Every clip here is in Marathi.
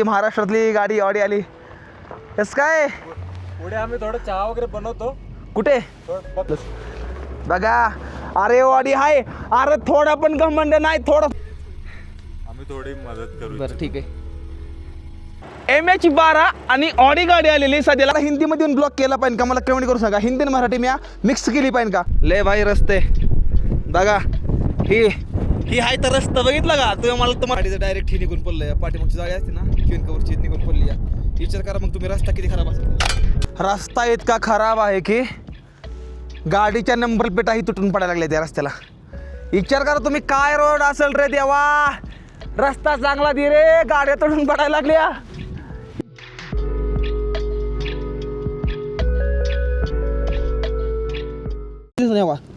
महाराष्ट्रातली गाडी ऑडी आली. कस काय पुढे आम्ही थोडं चहा वगैरे बनवतो. कुठे बघा. अरे ऑडी हाय. अरे थोडा पण घमंड नाही. थोडं आम्ही थोडी मदत करू. बरं ठीक आहे. MH12 आणि ऑडी गाडी आलेली सध्याला. हिंदीमध्ये ब्लॉक केला पाहिजे का मला कमेंट करू सांगा. हिंदी आणि मराठी मी मिक्स केली पाहिजे का. लय भाई रस्ते बघा. ही हाय तर रस्ता बघितला का तुम्ही. मला तर गाडीचं डायरेक्ट ही निघून पडलंय. पाठीमागची जागा असते ना क्वीन कवरची निघून पडली. विचार करा मग तुम्ही रस्ता किती खराब असेल. रस्ता इतका खराब आहे की गाडीच्या नंबर प्लेटाही तुटून पडायला लागल्या त्या रस्त्याला. विचार करा तुम्ही काय रोड असेल रे देवा. रस्ता चांगला दे रे गाड्या तुटून पडायला लागल्या.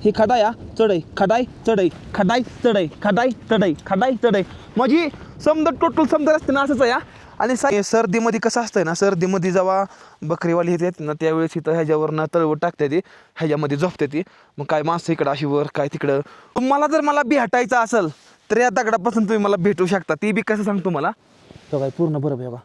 हे खडाय चढाई खडाई चढाई खडाई चढाई खडाई चढाई खडाई चढाई म्हणजे समजा टोटल समजा रस्ते ना असंच आहे. आणि सर्दीमध्ये कसं असतंय ना. सर्दीमध्ये जेव्हा बकरीवाली येते ना त्यावेळेस इथं ह्याच्यावरनं तळवट टाकते ती. ह्याच्यामध्ये झोपते ती. मग काय माणसं इकडं अशी वर काय तिकडं. तुम्हाला जर मला भेटायचं असेल तर या दगडापासून तुम्ही मला भेटू शकता. ती बी कसं सांगतो मला तो काय पूर्ण बरोबर आहे बघा.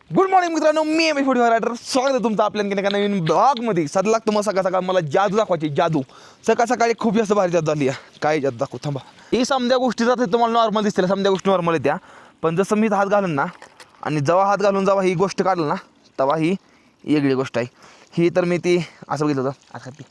गुड मॉर्निंग मित्रांनो. मी MH रायडर. स्वागत आहे तुमचं आपल्या एका नवीन ब्लॉगमध्ये. सध्या तुम्हाला सकाळ सकाळ मला जादू दाखवायची. जादू सकाळ सकाळी खूप जास्त भारी जादू झाली आहे. काय जादू दाखवू थांबा. ही समजा गोष्टी जाते तुम्हाला नॉर्मल दिसतील. समजा गोष्टी नॉर्मल आहेत त्या. पण जसं मी हात घालून ना आणि जेव्हा हात घालून जेव्हा ही गोष्ट काढलं ना तेव्हा ही वेगळी गोष्ट आहे. ही तर मी ती असं बघितलं होतं. आता ती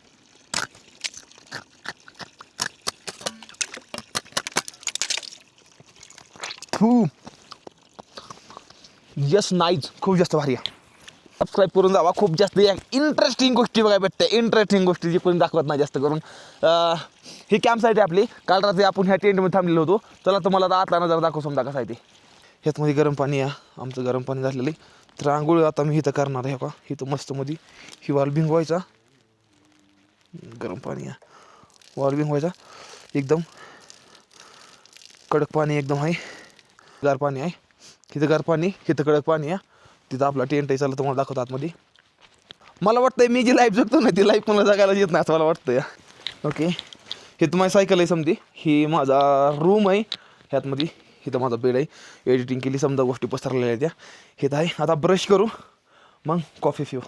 जस्ट नाईज. खूप जास्त भारी आहे. सबस्क्राईब करून जावा. खूप जास्त इंटरेस्टिंग गोष्टी बघायला भेटते. इंटरेस्टिंग गोष्टी जी कोणी दाखवत नाही जास्त करून. ही कॅम्प साईट आहे आपली. काल रात्री आपण ह्या टेंटमध्ये थांबलेलो होतो. चला तुम्हाला आता आतला नजर दाखव समजा कसं आहे ते. ह्यातमध्ये गरम पाणी आहे. आमचं गरम पाणी झालेलं आहे. तर आंघोळ आता मी इथं करणार आहे का. इथं मस्तमध्ये ही वाल भिंगवायचा. गरम पाणी आहे. वाल भिंगवायचा. एकदम कडक पाणी एकदम आहे. गार पाणी आहे. इथं गार पाणी इथं कडक पाणी आहे. तिथं आपला टेंट आहे. चला तुम्हाला दाखवतो आतमध्ये. मला वाटतंय मी जी लाईफ जगतो ना ती लाईफ मला जगायला येत नाही असं मला वाटतं. ओके. हे तर माझी सायकल आहे समधी. ही माझा रूम आहे. ह्यातमध्ये इथं माझा बेड आहे. एडिटिंग केली समजा गोष्टी पसरलेल्या आहेत त्या. हे तर आहे. आता ब्रश करू मग कॉफी पिऊ.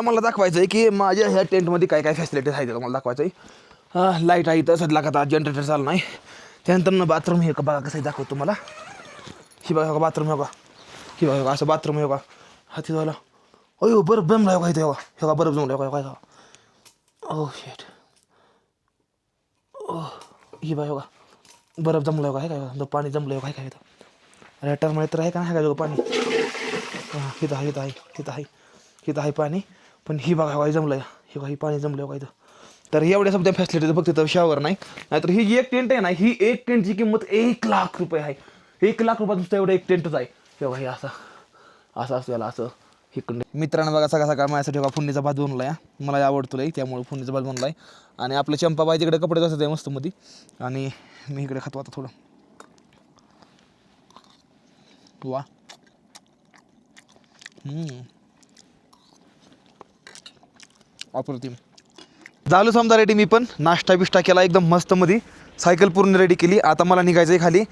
मला दाखवायचं आहे की माझ्या ह्या टेंटमध्ये काय काय फॅसिलिटीज आहेत मला दाखवायचं आहे. लाईट आहे इथं सध्या का जनरेटर चालू नाही. त्यानंतर बाथरूम हे का बघा कसं आहे दाखवतो तुम्हाला. ही बघा बाथरूम हे बघा. ही बघा असं बाथरूम हे बघा. हाती झाला. अयो बरं जमला का इथं हे बघा बरं जमलं काय का. ओ शेट. ओ ही बघा बरं जमलं काय काय पाणी जमलं काय काय इथं. अरे टर्म तर आहे का नाही काय पाणी. इथं आहे इथं आहे इथं आहे इथं आहे पाणी. पण ही बघा काय जमलं हे बघा ही पाणी जमलं का इथं. तर एवढ्या समजा फॅसिलिटीज फक्त तिथं शॉवर नाही. नाहीतर ही जी एक टेंट आहे ना ही एक टेंटची किंमत 1 लाख रुपये आहे. 1 लाख रुपयात नुसतं एवढं एक टेंटच आहे. हे बघा हे असं असं असं याला असं इकडं. मित्रांनो बघा सकाळ सकाळ माझ्यासाठी बघा फुंडीचा भात बनवला आहे. मला आवडतो लई त्यामुळे फुंडीचा भात बनवला आहे. आणि आपलं चंपाबाई तिकडे कपडे असतात आहे मस्तमध्ये. आणि मी इकडे खातो आता थोडं. वा अप्रतिम. झालं समजा रेडी. मी पण नाश्ता बिष्टा केला एकदम मस्त मध्ये. सायकल पूर्ण रेडी केली. आता मला निघायचं आहे खाली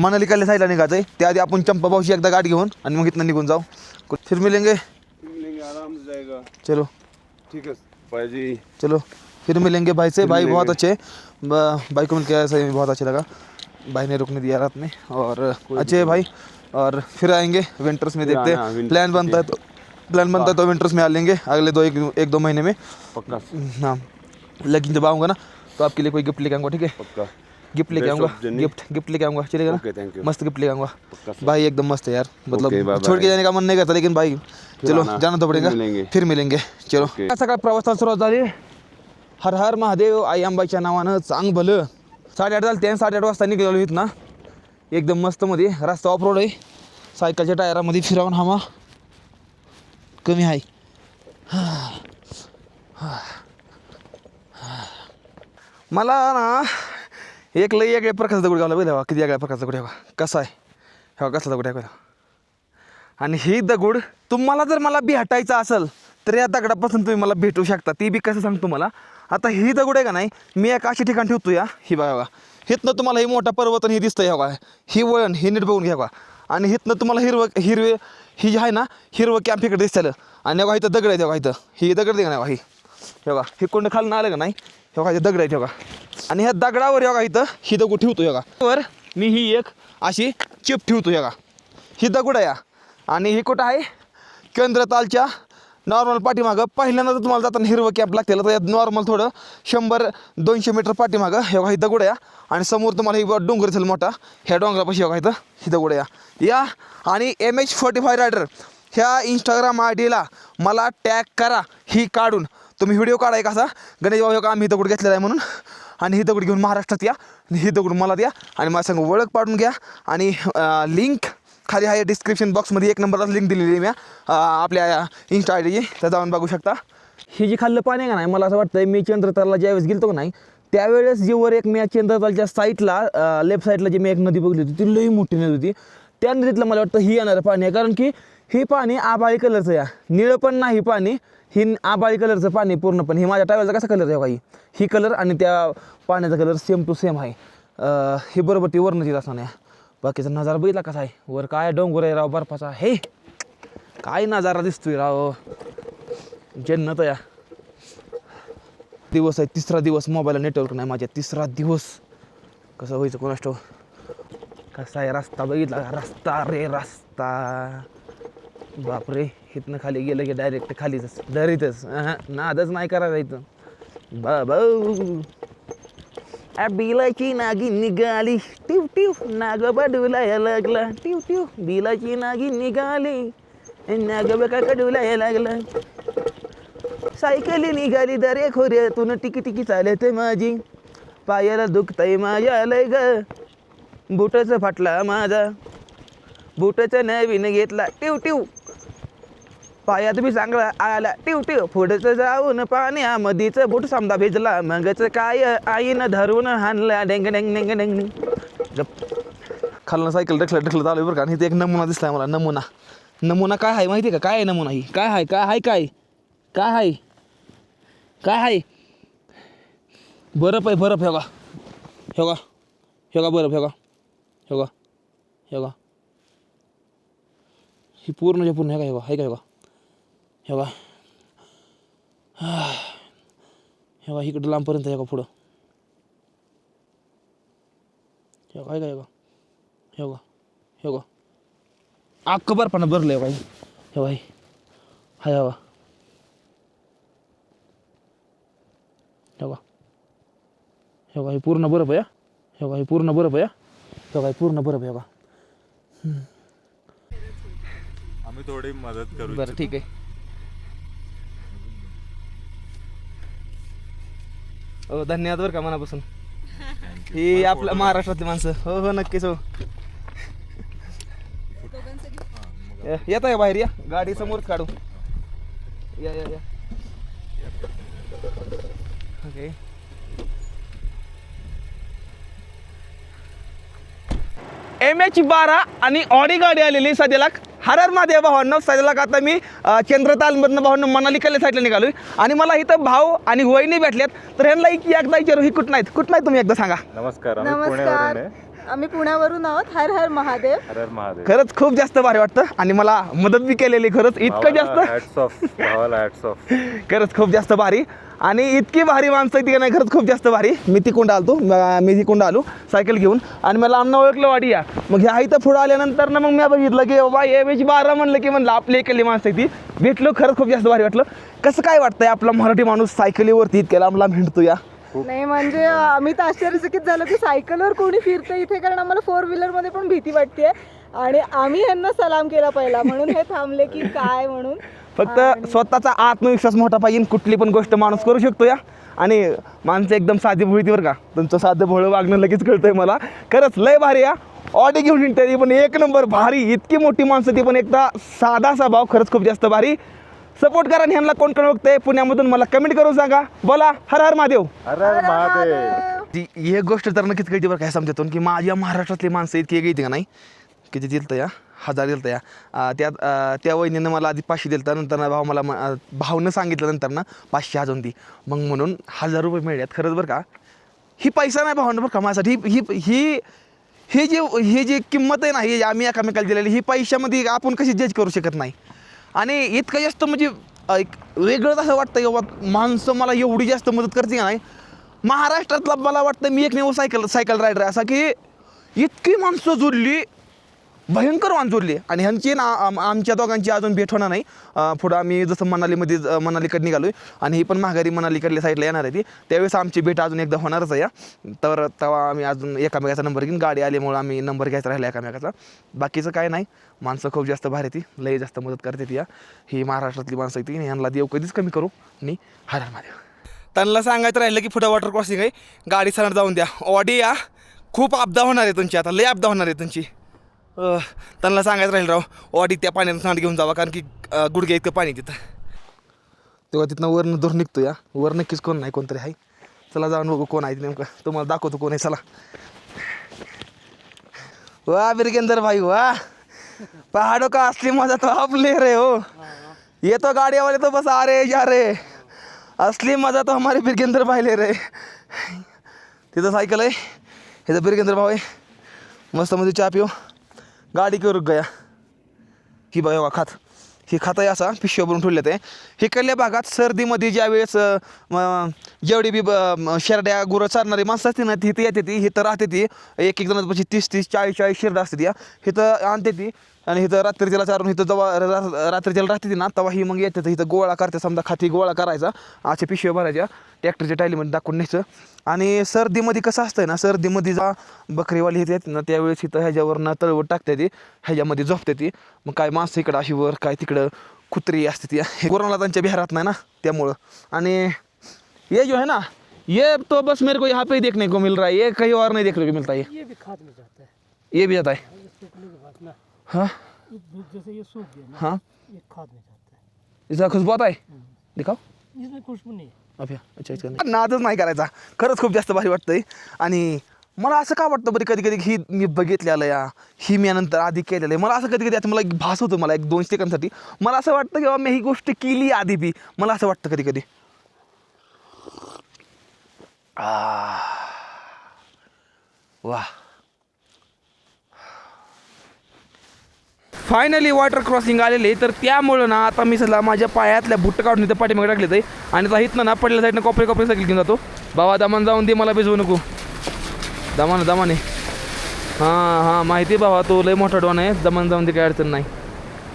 मनाली काले साईडला निघायचं आहे. त्याआधी आपण चंपाबाऊची एकदा गाडी घेऊन आणि मग इथनं निघून जाऊ. फिर मिलेंगे आराम से जाएगा. चलो ठीक है भाई. चलो फिर मिलेंगे. भाई से भाई बहुत अच्छे. भाई को मिलकर ऐसा बहुत अच्छा लगा. भाई ने रुकने दिया रात में और अच्छे है भाई. और फिर आएंगे विंटर्स में. देखते हैं प्लान बनता है तो विंटर्स में आ लेंगे अगले 1-2 महीने में पक्का. हाँ लेकिन जब आऊँगा ना तो आपके लिए कोई गिफ्ट लेके आऊँगा. ठीक है पक्का. गिफ्ट लेके आऊँगा. गिफ्ट लेके आऊँगा. चलेगा ना. मस्त गिफ्ट लेके आऊँगा. भाई एकदम मस्त है यार. मतलब छोड़ के जाने का मन नहीं करता लेकिन भाई चलो जाना तो पड़ेगा. फिर मिलेंगे. चलो सकाळ प्रवासाला सुरुवात झाली. हर हर महादेव. आई अंबाईच्या नावानं चांग भलं. 8:30 झाले. 8:30 वाजता निघालो इथं ना. एकदम मस्त मध्ये रस्ता ऑफ रोड आहे. सायकलच्या टायरामध्ये फिरावून हवा कमी आहे. मला ना एक लई वेगळ्या प्रकारचा दगड गावला बघा, किती वेगळ्या प्रकारचा दगड आहे बघा. कसा आहे हा, कसला दगड आहे बघा. आणि ही दगड तुम्हाला जर मला भेटायचं असेल तर या दगडापासून तुम्ही मला भेटू शकता. ती बी कसं सांगतो मला. आता ही दगड आहे का नाही, मी एका अशा ठिकाणी ठेवतो या, ही बघा हिथनं तुम्हाला ही मोठा पर्वत आणि हे दिसतं ह्या बघा, ही वळण ही नीट बघून घ्या बघा. आणि हिथनं तुम्हाला हिरवे ही जी आहे ना हिरवं कॅम्प इकडे दिसतं. आणि बघा इथं दगड आहे तेव्हा, इथं ही दगड दे का नाही बघा, ही बघा हे कोण खालून आलं का नाही, हे बघा इथं दगड आहे तेव्हा. आणि ह्या दगडावर बघा इथं ही दगड ठेवतो बघा, वर मी ही एक अशी चिप ठेवतो बघा. ही दगड आहे आणि ही कुठं आहे, केंद्रतालच्या नॉर्मल पाठीमागं. पहिल्यांदा तर तुम्हाला जाताना हिरवं कॅम्प लागतील, तर यात नॉर्मल थोडं 100-200 मीटर पाठीमागं हे बघा ही दगड आहे. आणि समोर तुम्हाला ही डोंगर असेल मोठा, ह्या डोंगरापाशी बघा इथं ही दगड आहे या. आणि MH45 रायडर ह्या इंस्टाग्राम ID ला मला टॅग करा, ही काढून तुम्ही व्हिडिओ काढाय कसा गणेश बाबा का आम्ही ही दगड घेतलेला आहे म्हणून. आणि ही दगड घेऊन महाराष्ट्रात या, ही दगड मला द्या आणि माझ्या संग ओळख पाडून घ्या. आणि लिंक खाली आहे डिस्क्रिप्शन बॉक्समध्ये, 1 नंबरला लिंक दिलेली आहे मी आपल्या इंस्टा ID ची, तर जाऊन बघू शकता. ही जी खाल्लं पाणी आहे का नाही, मला असं वाटतं मी चंद्रतालला ज्यावेळेस गेलो का नाही त्यावेळेस जी वर एक मी चंद्रतालच्या साईडला लेफ्ट साईडला जी मी एक नदी बघली होती, ती लई मोठी नदी होती. त्या नदीतलं मला वाटतं ही येणारं पाणी आहे, कारण की ही पाणी आबाळी कलरचं या, निळं पण नाही पाणी, ही आबाळी कलरचं पाणी पूर्णपणे. ही माझ्या टायरचा कसा कलर आहे काही, ही कलर आणि त्या पाण्याचा कलर सेम टू सेम आहे. हे बरोबर ती वरनं येत असताना. बाकीचा नजारा बघितला कसा आहे, वर काय डोंगर आहे राव बर्फाचा, हे काय नजारा दिसतोय राव, जन्नत या. दिवस आहे 3रा दिवस, मोबाईलला नेटवर्क नाही माझ्या, 3रा दिवस. कसं व्हायचं कोणास ठाऊक. कसा आहे रस्ता बघितला, रस्ता रे रस्ता, बापरे. इथनं खाली गेलं की डायरेक्ट खालीच दरीतच, नादच नाही करायचं इथं बाबा. बिलाची नागिन निघाली टिव टिव, नाग बडुलाय लागला टिव टिव, बिलाची नागिन निघाली नाग बका कडुलाय लागला. सायकली निघाली दरे खोऱ्यातून, टिकी टिकी चालते माझी, पायाला दुखतंय माझ्या लय ग, बुटाचं फाटला माझा, बुटाचं नवीन घेतला टिव टिव, पायात बी चांगला आला टिव टिव, पुढचं जाऊन पाण्यामधीच बूट समजा भिजला, मगच काय आईनं धरून हाणला डेंग डेंग डेंग डेंग. खालनं सायकल ढकलत आलो बरं का. आणि इथे एक नमुना दिसलाय मला, नमुना काय आहे माहिती आहे का, काय आहे नमुना, ही काय आहे, काय आहे, काय काय आहे, काय आहे, बर्फ आहे बर्फ. हे का बर्फ, हे का ही पूर्णच्या पूर्ण हे का हे का इकडं लांबपर्यंत हे का पुढं, हे का अख्खं बर्फानं भरलं आहे बाई, हे पूर्ण बर्फ आहे, हे पूर्ण बर्फ आहे, पूर्ण बर्फ आहे. आम्ही थोडी मदत करू. बरं ठीक आहे. हो धन्यवाद बरं का मनापासून. ही आपल्या महाराष्ट्रातली माणसं. हो हो नक्कीच. हो येत आहे बाहेर, या गाडी समोरच काढू, या या या. ओके. MH12 आणि ऑडी गाडी आलेली सध्याला. हर हर महादेव भावांनो, सध्याला आता मी चंद्रतालमधनं भावांनो मनाली कल्या साईडला निघालोय. आणि मला इथं भाऊ आणि वहिनी भेटल्यात, तर यांना एकदा विचारू ही कुठं नाहीत तुम्ही एकदा सांगा. नमस्कार. आम्ही पुण्यावरून आहोत. हर हर महादेव. हर हर महादेव. खरंच खूप जास्त भारी वाटतं आणि मला मदत बी केलेली, खरंच इतकं जास्त हॅट्स ऑफ. खरंच खूप जास्त भारी. आणि इतकी भारी माणसं ती नाही, खरंच खूप जास्त भारी. मी तिकडून आलो सायकल घेऊन आणि मला अन्न ओळखलं वाडी या. मग ह्या इथं पुढं आल्यानंतर ना मग मी बघितलं की बाबा MH12 म्हणलं आपली इकडली माणसं आहे ती भेटलो. खरंच खूप जास्त भारी वाटलं. कसं काय वाटतंय आपला मराठी माणूस सायकलीवरती इतक्या लांब हिंडतो या. नाही म्हणजे आम्ही तर आश्चर्यचकित झालो की सायकलवर कोणी फिरतं इथे, कारण आम्हाला 4 व्हीलरमध्ये पण भीती वाटते. आणि आम्ही यांना सलाम केला पहिला, म्हणून हे थांबले की काय म्हणून. फक्त स्वतःचा आत्मविश्वास मोठा पाहिजे, कुठली पण गोष्ट माणूस करू शकतो या. आणि माणसं एकदम साधी भोळी बरं का, तुमचं साधं भोळं वागणं लगेच कळतंय मला. खरंच लय भारी या. ऑडी घेऊन येते ती पण 1 नंबर भारी. इतकी मोठी माणसं ती पण एकदा साधा स्वभाव, खरंच खूप जास्त भारी. सपोर्ट करा आणि ह्यांना कोण कोण बघतंय पुण्यामधून मला कमेंट करून सांगा. बोला हर हर महादेव. अरे महादेव. ती एक गोष्ट तर नक्कीच कळते बरं काय समजतो की माझ्या महाराष्ट्रातली माणसं इतकी येते का नाही किती दिलं तर या 1000 दिलं तर या त्या वहिनीनं मला आधी 500 दिलं तर नंतर भाऊ मला भावनं सांगितलं नंतर ना 500 अजून दी मग म्हणून 1000 रुपये मिळतात. खरंच बरं का ही पैसा नाही भावनं बरं का माझ्यासाठी ही ही ही जी किंमत आहे ना ही आम्ही एकामेकाला दिलेली ही पैशामध्ये आपण कशी जज करू शकत नाही. आणि इतकं जास्त म्हणजे एक वेगळंच असं वाटतं की बाबा माणसं मला एवढी जास्त मदत करते का नाही. महाराष्ट्रातला मला वाटतं मी एकमेव सायकल रायडर असा की इतकी माणसं जोडली भयंकर माणसं जोडली आणि ह्यांची ना आमच्या दोघांची अजून भेट होणार नाही. पुढं आम्ही जसं मनालीकडे निघालो आहे आणि ही पण माघारी मनालीकडल्या साईडला येणार आहे ती त्यावेळेस आमची भेट अजून एकदा होणारच आहे या. तर तेव्हा आम्ही अजून एकामेकाचा नंबर घेऊन गाडी आल्यामुळे आम्ही नंबर घ्यायचा राहिला एकामेकाचा. बाकीचं काय नाही माणसं खूप जास्त भारी ती लय जास्त मदत करते ती या. ही महाराष्ट्रातली माणसं आहे ती ह्यांना देव कधीच कमी करू आणि हर हर महादेव. त्यांना सांगायचं राहिलं की पुढं वॉटर क्रॉसिंग आहे गाडी सरळ जाऊन द्या. ऑडी या खूप आपदा होणार आहे तुमची आता लय आपदा होणार आहे तुमची. त्यांना सांगायचं राहील राव ऑडी त्या पाण्यानं सांड घेऊन जावा कारण की गुडघ्या इतकं पाणी तिथं. तेव्हा तिथनं वरनं दूर निघतो या वर नक्कीच कोण नाही कोणतरी आहे. चला जाऊन बघू कोण आहे नेमकं तुम्हाला दाखवतो कोण आहे. चला वाह बिरगेंदर भाई वाह पहाड़ों का असली मजा तो आप ले रहे हो. ये तो गाड़ी वाले तो बस आ रहे जा रहे असली मजा तो हमारे बिरगेंदर भाई ले रहे. तिथं सायकल आहे हे तर बिरगेंदर भाऊ आहे मस्त मध्ये चहा पिऊ गाडी की रुक गया. ही बघा खात ही खात आहे असा पिशव्या भरून ठेवले ते. हिकडल्या भागात सर्दीमध्ये ज्यावेळेस जेवढी बी शेरड्या गुरं चालणारी माणसं असते ना ती इथं येते ती इथं राहते ती एक जणांपाशी 30-30 40-40 शेरडा असते ती इथं आणते ती आणि इथं रात्रीच्याला चारून इथं जेव्हा रात्रीच्याला राहते ती ना तेव्हा ही मग येते तर इथं गोळा करते समजा खाती गोळा करायचा अशा पिशव्या भरायच्या ट्रॅक्टरच्या टायलीमध्ये दाखवून न्यायचं. आणि सर्दीमध्ये कसं असतंय ना सर्दीमध्ये जा बकरीवाली इथे येते ना त्यावेळेस इथं ह्याच्यावरनं तळवट टाकते ती ह्याच्यामध्ये झोपते ती मग काय माणसं इकडं अशी वर काय तिकडं कुत्री असते ती कोरोना त्यांच्या बिहारात नाही ना त्यामुळं. आणि ये जो है ना ये तो बस मेरे को यहाँ पे ही देखने को मिल रहा है ये कहीं और नहीं देखने को मिलता है. ये भी खाद में जाता है ये भी जाता है ये सूखने के बाद ना हाँ जैसे ये सूख गया ना हाँ ये खाद में जाता है. इसका खुशबू आता है दिखाओ इसमें खुशबू नहीं है. अभ्या अच्छा इसका नादच नाही करायचा खरंच खूप जास्त भारी वाटतंय. आणि मला असं का वाटतं बरं कधी कधी ही मी बघितलेलं या ही मी नंतर आधी केलेलं आहे मला असं कधी कधी आता मला एक भास होतो मला 1-2 सेकंदसाठी मला असं वाटतं की बाबा मी ही गोष्ट केली आधी बी मला असं वाटतं कधी कधी. वाह फायनली वॉटर क्रॉसिंग आलेले तर त्यामुळं ना आता मी सध्या माझ्या पायातल्या बुट्ट काढून इथं पाठीमागे टाकले ते आणि आता इथनं ना पडल्या साईडनं कॉपरे सायकल घेऊन जातो. बाबा दमान जाऊन दे मला भिजवू नको दमाने हां हां माहिती बाबा तो लय मोठा डॉन आहे दमान जाऊन दे काय अडचण नाही.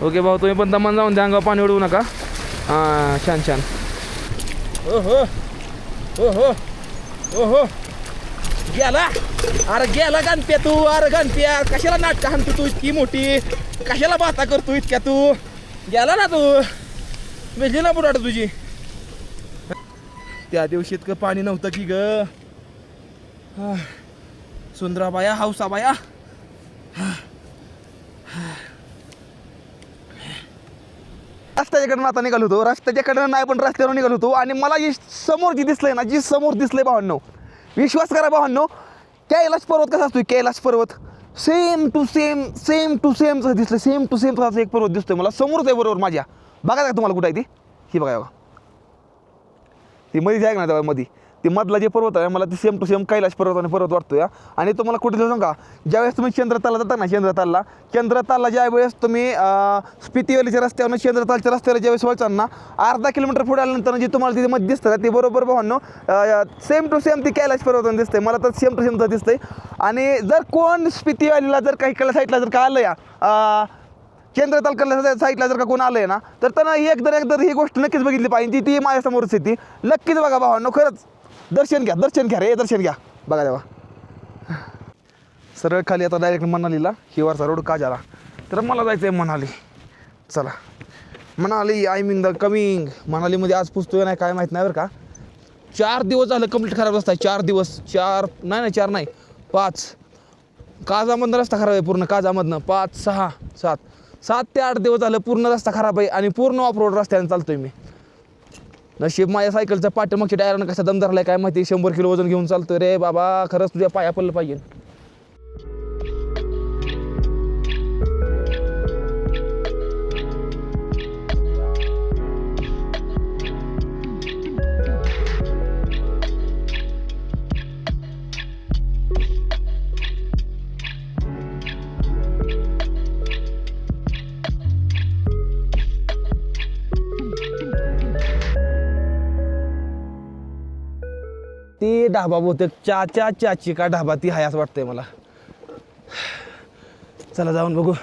ओके भाऊ तुम्ही पण दमान जाऊन द्या अंगावर पाणी उडवू नका. हां छान छान. ओहो ओहो ओहो गेला अरे गेला गणप्या तू अरे गणप्या कशाला नाटकं हाणतो तू इतकी मोठी कशाला बाता करतो इतक्या तू गेला ना तू भेटली ना बुडाट तुझी. त्या दिवशी इतकं पाणी नव्हतं की ग सुंदराबाया हौसाबाया. रस्त्याच्याकडनं आता निघालो होतो रस्त्याच्याकडनं नाही पण रस्त्यावर निघालो होतो आणि मला जी समोर जी दिसलंय ना जी समोर दिसलंय भावांनो विश्वास करा भावांनो कैलाश पर्वत कसा असतोय कैलाश पर्वत सेम टू सेम तसं दिसलं सेम टू सेम तसाच एक पर्वत दिसतोय मला समोरच आहे बरोबर माझ्या. बघा का तुम्हाला कुठं आहे ती ही बघा ती मध्येच आहे ना तेव्हा मध्ये ती मधला जे पर्वत आहे मला ती सेम टू सेम कैलाश पर्वत वाटतोय. आणि तुम्हाला कुठे जाऊ का ज्यावेळेस तुम्ही चंद्रतालला जाता ना चंद्रतालला ज्यावेळेस तुम्ही स्पितीवलीच्या रस्त्यावर चंद्रतालच्या रस्त्याला ज्यावेळेस वळचाल ना अर्धा किलोमीटर पुढे आल्यानंतर जे तुम्हाला तिथे मध्ये दिसतं ते बरोबर भावांनो सेम टू सेम ती कैलाश पर्वत दिसतंय मला तर सेम टू सेम दिसतंय. आणि जर कोण स्पितीवलीला जर काही कला साईडला जर का आलं या चंद्रताल साईडला जर का कोण आलंय ना तर त्यांना एकदा ही गोष्ट नक्कीच बघितली पाहिजे ती माझ्यासमोरच आहे ती नक्कीच बघा भावांनो खरंच दर्शन घ्या रे दर्शन घ्या. बघा तेव्हा सरळ खाली आता डायरेक्ट मनालीला हिवारचा रोड का झाला तर मला जायचं आहे मनाली. चला Manali I mean the coming. मनालीमध्ये आज पुसतोय नाही काय माहीत नाही बरं का 4 दिवस झालं कंप्लीट खराब रस्ता आहे 4 दिवस 4 नाही 5 काजामधनं रस्ता खराब आहे पूर्ण काजामधनं 5 6 7 7 ते 8 दिवस झालं पूर्ण रस्ता खराब आहे आणि पूर्ण ऑफ रोड रस्त्याने चालतोय मी. नशीब माझ्या सायकलचा पाठीमागच्या टायरनं कसा दम धरलाय काय माहिती. 100 किलो वजन घेऊन चालतोय रे बाबा. खरंच तुझ्या पाया पडलं पाहिजे. ती ढाबा बहुतेक चाची का ढाबा ती आहे असं वाटतंय मला. चला जाऊन बघू.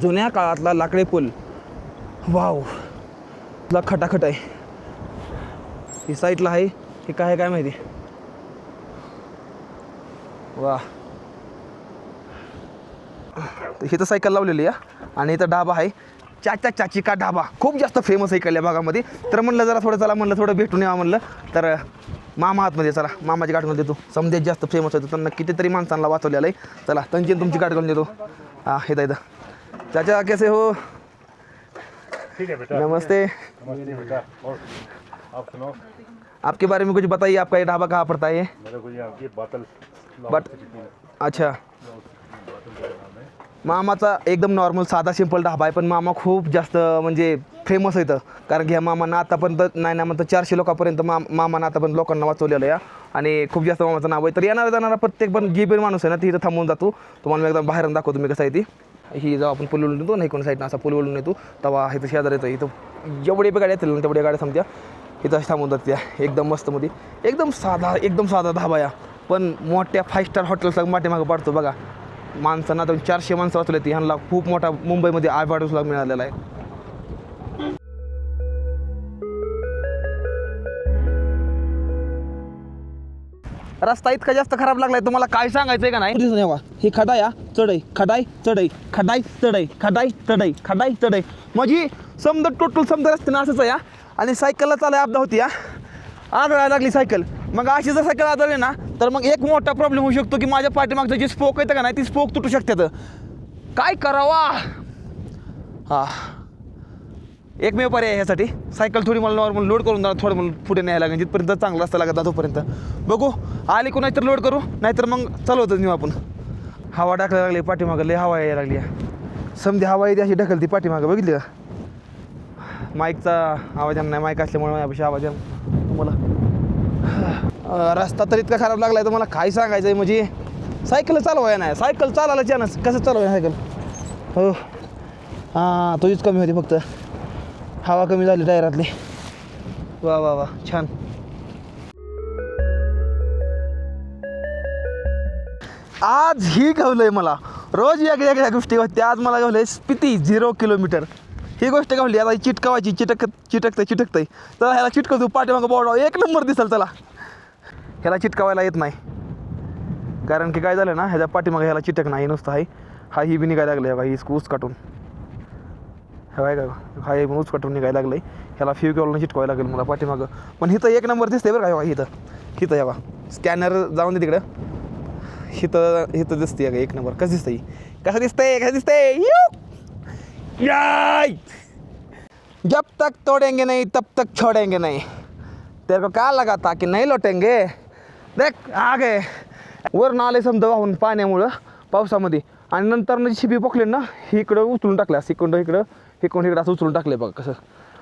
जुन्या काळातला लाकडी पूल. वाव ला खटाखट आहे. ही साईडला आहे हे काय काय माहिती. वा इथं सायकल लावलेली आहे आणि इथं ढाबा आहे चाची का ढाबा. खूप जास्त फेमस आहे इकडल्या भागामध्ये. तर म्हणलं जरा थोडं चला म्हणलं थोडं भेटून यावं म्हणलं. तर मामा आतमध्ये चला मामाची गाठ घालून देतो. समजेच जास्त फेमस होतं त्यांना कितीतरी माणसांना वाचवलेलं आहे. चला त्यांची तुमची गाठ घालून देतो. हाँ इधर चाचा कैसे हो. ठीक है बेटा. नमस्ते. नमस्ते बेटा. और आप सुनाओ. आपके बारे में कुछ बताइए. आपका ये ढाबा कहाँ पड़ता है. मेरे को ये आपकी बातल बट अच्छा मामाचा एकदम नॉर्मल साधा सिंपल ढाबा आहे पण मामा खूप जास्त म्हणजे फेमस आहे. कारण की ह्या मामांना आतापर्यंत नाही ना म्हणतं 400 लोकांपर्यंत मामानं आतापर्यंत लोकांना वाचवलेलं आहे आणि खूप जास्त मामाचं नाव आहे. तर येणारा जाणारा प्रत्येक पण जी पण माणूस आहे ना ती इथं थांबून जातो. तुम्हाला मी एकदम बाहेर दाखवतो मी कसं आहे ती. ही जेव्हा आपण पूल वळून येतो ना इकडून साईडनं असा पूल वळून येतो तेव्हा इथं शेजारी येतं. इथं जेवढे गाड्या येतील ना तेवढ्या गाड्या थांबत्या इथं थांबून जात त्या. एकदम मस्तमध्ये एकदम साधा ढाबा या पण मोठ्या 5 स्टार हॉटेलचा पाठीमागं पाडतो बघा. माणसांना तर 400 माणसं वाचले ती. ह्यांना खूप मोठा मुंबईमध्ये आयवाडूसला मिळालेला आहे. रस्ता इतका जास्त खराब लागलाय तुम्हाला काय सांगायचंय का नाही. हे खडाया चढई खडाई चढई खडाई चढई खडाई चढई खडाई चढई म्हणजे समजा टोटल समजा रस्त्यानं असंच आहे. आणि सायकलला चालाय अपघात होती. आदळायला लागली सायकल. मग अशी जर सायकल आदळली ना तर मग एक मोठा प्रॉब्लेम होऊ शकतो की माझ्या पाठीमागचं जे स्पोक येतं का नाही ती स्पोक तुटू शकतात. काय करावा. हा एकमेव पर्याय ह्यासाठी सायकल थोडी मला नॉर्मल लोड करून जा थोडं मला पुढे न्यायला लागेल जिथपर्यंत चांगला रस्ता लागत तोपर्यंत. बघू आली कोणाच तर लोड करू नाहीतर मग चालवतच नेऊ आपण. हवा टाकायला लागली पाठीमागं लय हवा यायला लागली. समधी हवा येते अशी ढकलती पाठीमागं बघितली का. माईकचा आवाज नाही माईक असल्यामुळे माझ्यापेक्षा आवाज तुम्हाला. रस्ता तर इतका खराब लागला आहे तर मला काय सांगायचं आहे म्हणजे सायकल चालवाय नाही. सायकल चालायला चानस कसं चालवाय सायकल. हो हां तुझीच कमी होती फक्त हवा कमी झाली टायरातली. वा वा वा छान. आज ही गावलंय मला. रोज वेगळ्या गोष्टी होत्या. आज मला गावलंय स्पिती 0 किलोमीटर. ही गोष्ट गावली. आता चिटकावायची चिटकतंय तर ह्याला चिटकवतो पाठीमागं बोर्ड एक नंबर दिसेल. चला ह्याला चिटकावायला येत नाही कारण की काय झालं ना ह्याच्या पाठीमागं ह्याला चिटक नाही नुसतं आहे. हा ही बी निघायला लागलं का ही ऊस काटून काय का हा हे ऊस काटून निघायला लागलं आहे. ह्याला फ्यूकॉलनं चिटकवायला लागेल मला पाठीमागं. पण इथं एक नंबर दिसतंय बरं का. इथं या स्कॅनर जाऊन दे तिकडं. इथं दिसते का एक नंबर. कसं दिसतंय याय. जब तक तोडेंगे नहीं तब तक छोड़ेंगे नहीं. तेरे को क्या लगा था कि नहीं लौटेंगे. देख आ गए. वर नाले समजा वाहून पाण्यामुळं पावसामध्ये आणि नंतर शिबी पोकले ना इकडं उचलून टाकल्या. इकडं असं उचलून टाकले बघा कसं.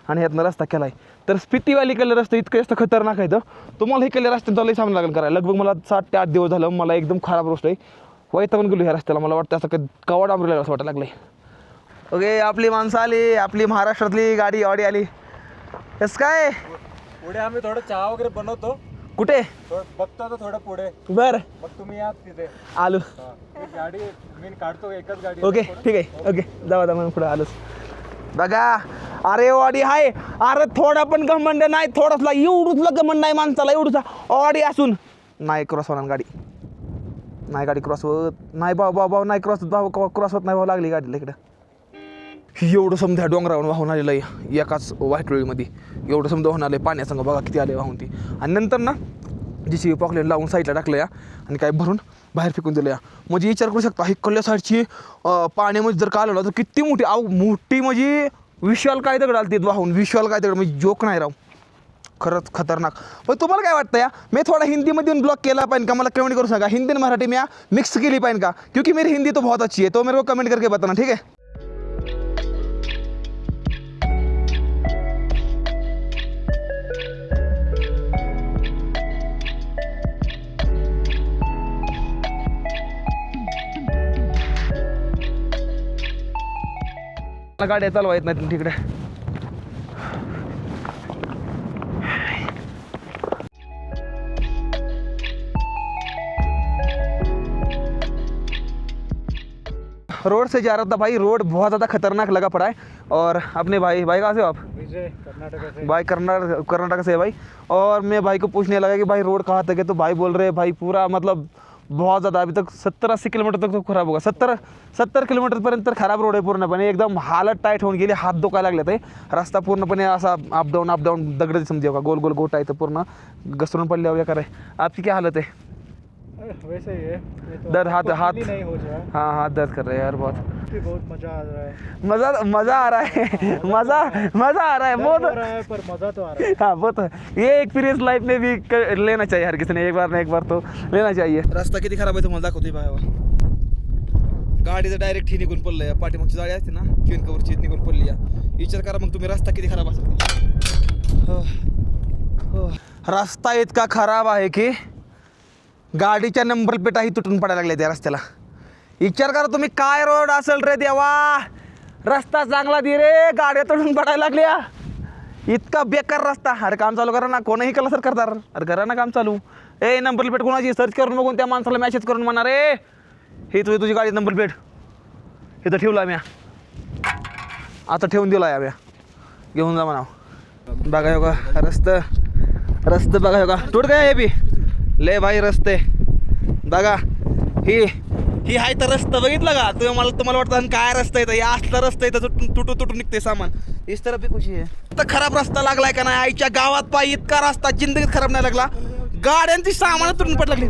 आणि ह्यातनं रस्ता केला आहे. तर स्पितीवाली केलं रस्ता इतकं जास्त खतरनाक आहे. तर तुम्हाला हे केलं रस्त्यानं चालू सामना लागेल करायला. लगभग मला 7 ते 8 दिवस झालं. मला एकदम खराब गोष्ट आहे. वैतागून गेलो ह्या रस्त्याला. मला वाटतं असं कवा डांबरेला असं वाटायला लागलं. ओके आपली माणसं आली. आपली महाराष्ट्रातली गाडी ऑडी आली. कसं काय पुढे आम्ही थोडं चहा वगैरे बनवतो. कुठे बघतो आता थोडं पुढे. बरं मग तुम्ही या तिथे. आलो. ती गाडी मी काढतो एकच गाडी. ओके ठीक आहे. ओके जाऊ मग पुढे आलोच. बघा अरे ऑडी आहे. अरे थोडा पण घमंड नाही. थोडासा एवढूच घमंड नाही माणसाला. एवढूचा ऑडी असून नाही क्रॉस होणार गाडी. नाही गाडी क्रॉस होत नाही. भाऊ नाही क्रॉस होत नाही. भाऊ लागली गाडीला इकडं. एवढं समजा डोंगरावरून वाहून आलेलं आहे एकाच वाईटवेळीमध्ये. एवढं समजा वाहून आलं आहे पाण्यासंग बघा किती आले वाहून ती. आणि नंतर ना JCB पॉकलेट लावून साईडला टाकलं या आणि काय भरून बाहेर फेकून दिलं या. म्हणजे विचार करू शकता ही कल्ल्या साईडची पाण्यामध्ये जर का आलं ना तर किती मोठी मोठी म्हणजे विशाल काय दगड आली वाहून, विशाल काय दगड म्हणजे जोक नाही राव, खरंच खतरनाक. पण तुम्हाला काय वाटतं या मी थोडा हिंदीमध्ये ब्लॉग केला पाहिजे का, मला कमेंट करून सांगा. हिंदी आणि मराठी मी मिक्स केली पाहिजे का, क्योंकि मेरी हिंदी तो बहुत अच्छी है, तो मेरे को कमेंट करके बताना, ठीक है. गाड्या चालवा येत नाहीत तिकडे. रोड से जा रहा था भाई, रोड बहुत ज़्यादा खतरनाक लगा पड़ा है. और अपने भाई कहाँ से हो आप? विजय कर्नाटक से. भाई कर्नाटक से है भाई. और मैं भाई को पूछने लगा कि भाई रोड कहाँ तक है, तो भाई बोल रहे हैं भाई पूरा मतलब बहुत ज़्यादा अभी तक 70-80 किलोमीटर तक तो खराब होगा. 70 किलोमीटरपर्यंत तर खराब रोड आहे पूर्णपणे. एकदम हालत टाईट होऊन गेली, हात दुखायला लागले. ते रस्ता पूर्णपणे असा अप डाऊन दगड समजे का, गोल गोटा आहे तर पूर्ण घसरून पडले वगैरे करे. आपकी क्या हालत है? वैसे ही है. ये तो दर्द हाथ नहीं हो जाए. हाँ हाथ दर्द कर रहे हैं यार बहुत. बहुत मजा आ रहा है. मज़ा आ रहा है. मज़ा आ रहा है वो हो तो. रहा है पर मजा तो आ रहा है. हाँ वो तो ये एक्सपीरियंस लाइफ में भी लेना चाहिए हर किसी ने, एक बार ना एक बार तो लेना चाहिए. रस्ता किती खराब आहे तुम्हाला दाखवतोय बघा. गाडीचं डायरेक्ट ही निघून पडलं या, पाठीमागची गाडी असते ना क्वीन कवरची निघून पडली या. विचार करा मग तुम्ही रस्ता किती खराब असेल. रस्ता इतका खराब आहे की गाडीच्या नंबर प्लेटाही तुटून पडायला लागल्या त्या रस्त्याला. विचार करा तुम्ही काय रोड असेल रे देवा, रस्ता चांगला दे रे, गाड्या तुटून पडायला लागल्या. इतका बेकार रस्ता. अरे काम चालू करा ना, कोणीही केलं सर करणार. अरे करा ना काम चालू. ए नंबर प्लेट कोणाची सर्च करून बघून त्या माणसाला मॅसेज करून म्हणा रे ही तुझी गाडी नंबर प्लेट इथं ठेवला म्या, आता ठेवून दिला या म्या, घेऊन जा म्हणा. बघा हो का रस्ते बघा हो का तुट गया हे बी ले भाई रस्ते बघा. ही आहे तर रस्ता बघितलं का तुम्हाला वाटतं काय रस्ता येतं, या असला रस्ता येतं तुटून निघते सामान. इस तरफ भी कुछ है. तर खराब रस्ता लागलाय का नाही आईच्या गावात पाय, इतका रस्ता जिंदगीत खराब नाही लागला. गाड्यांची सामान तुटून पड लागली.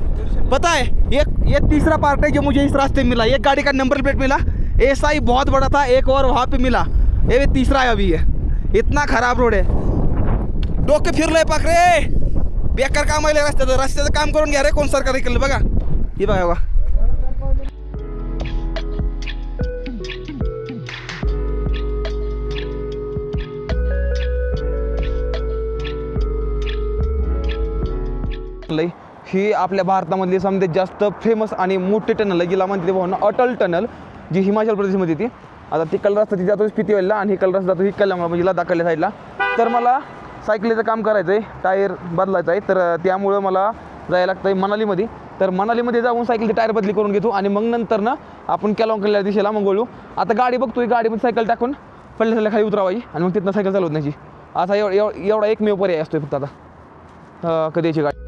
पता है ये तीसरा पार्ट है जो मुझे इस रास्ते में मिला. एक गाड़ी का नंबर प्लेट मिला, ऐसा ही बहुत बड़ा था एक और वहाँ पे मिला, ये तीसरा है अभी. है इतना खराब रोड है, डोके फिरलंय पाक रे. बेकार काम आहे रस्त्याचं काम करून घ्या रे कोण सरकार केलं बघा. हे बघा बघा ही आपल्या भारतामधली समजा जास्त फेमस आणि मोठी टनल आहे जिला म्हणते भाऊ अटल टनल, जी हिमाचल प्रदेशमध्ये ती. आता ती कल रस्ता ती जातो स्पितीवेलला आणि ही कल रस्ता जातो ही कल्याण म्हणजे जिल्हा दाखवल्या साईडला. तर मला सायकलीचं काम करायचं आहे, टायर बदलायचं आहे, तर त्यामुळं मला जायला लागतं आहे मनालीमध्ये. तर मनालीमध्ये जाऊन सायकलची टायर बदली करून घेतो आणि मग नंतर ना आपण कल्याण दिशेला मग वळू. आता गाडी बघतोय, गाडीमध्ये सायकल टाकून पडल्या खाली उतरावायची आणि मग तिथनं सायकल चालवत नाही. असा एवढा एकमेव पर्याय असतोय फक्त आता कधी याची गाडी.